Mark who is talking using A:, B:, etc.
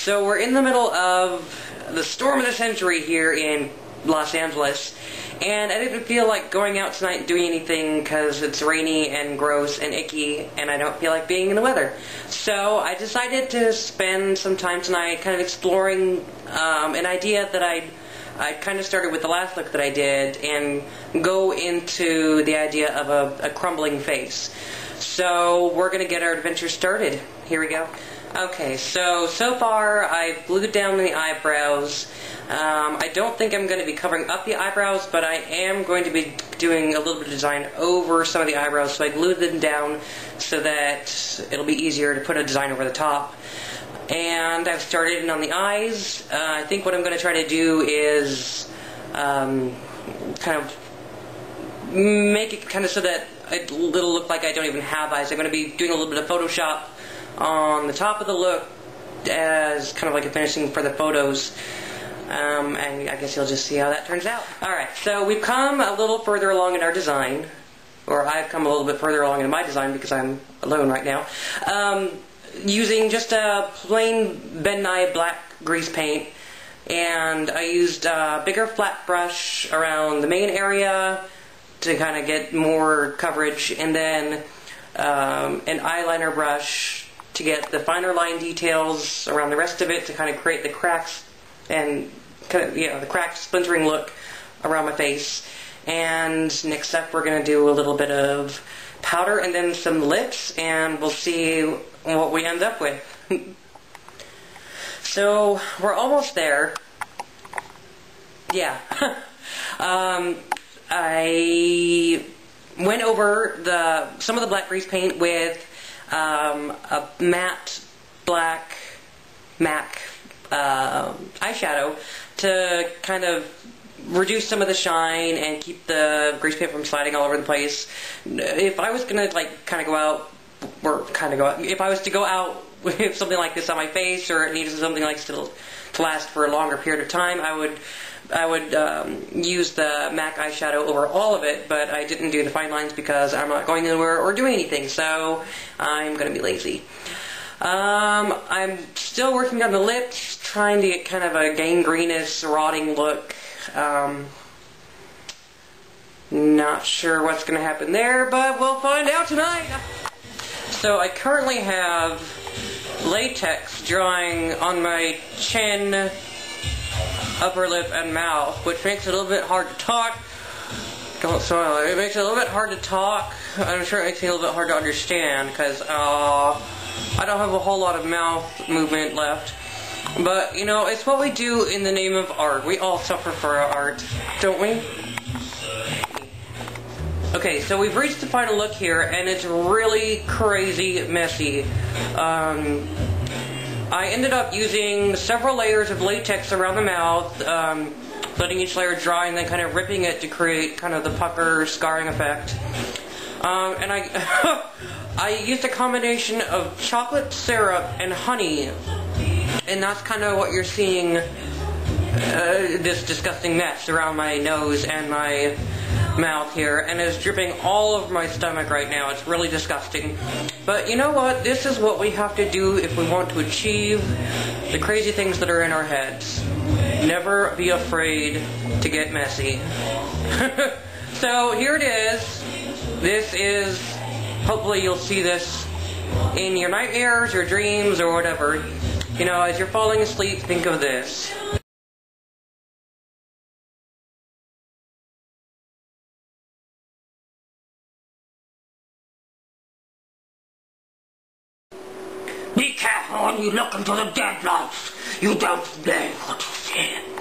A: So we're in the middle of the storm of the century here in Los Angeles, and I didn't feel like going out tonight and doing anything because it's rainy and gross and icky, and I don't feel like being in the weather. So I decided to spend some time tonight kind of exploring an idea that I kind of started with the last look that I did, and go into the idea of a crumbling face. So we're going to get our adventure started. Here we go. Okay, so far I've glued down the eyebrows. I don't think I'm going to be covering up the eyebrows, but I am going to be doing a little bit of design over some of the eyebrows, so I glued them down so that it'll be easier to put a design over the top. And I've started in on the eyes. I think what I'm going to try to do is kind of make it kind of so that it'll look like I don't even have eyes. I'm going to be doing a little bit of Photoshop on the top of the look as kind of like a finishing for the photos. And I guess you'll just see how that turns out. Alright, so we've come a little further along in our design. Or I've come a little bit further along in my design because I'm alone right now. Using just a plain Ben Nye black grease paint. And I used a bigger flat brush around the main area to kind of get more coverage. And then an eyeliner brush to get the finer line details around the rest of it, to kind of create the cracks and kind of, the cracked, splintering look around my face. And next up we're going to do a little bit of powder and then some lips, and we'll see what we end up with. So we're almost there. Yeah. I went over some of the black grease paint with a matte black MAC eyeshadow to kind of reduce some of the shine and keep the grease paint from sliding all over the place. If I was gonna kind of go out, if I was to go out with something like this on my face, or it needed something like to last for a longer period of time, I would use the MAC eyeshadow over all of it, but I didn't do the fine lines because I'm not going anywhere or doing anything, so I'm going to be lazy. I'm still working on the lips, trying to get kind of a gangrenous, rotting look. Not sure what's going to happen there, but we'll find out tonight. So I currently have latex drawing on my chin, upper lip, and mouth, which makes it a little bit hard to talk. Don't smile. It makes it a little bit hard to talk. I'm sure it makes me a little bit hard to understand, because I don't have a whole lot of mouth movement left. But, it's what we do in the name of art. We all suffer for our art, don't we? Okay, so we've reached the final look here, and it's really crazy messy. I ended up using several layers of latex around the mouth, letting each layer dry and then kind of ripping it to create kind of the pucker scarring effect. And I used a combination of chocolate syrup and honey, and that's kind of what you're seeing, this disgusting mess around my nose and my mouth here, and it's dripping all over my stomach right now. It's really disgusting. But you know what? This is what we have to do if we want to achieve the crazy things that are in our heads. Never be afraid to get messy. So here it is. This is, hopefully you'll see this in your nightmares or dreams or whatever. As you're falling asleep, think of this. Be careful when you look into the deadlights. You don't know what you see.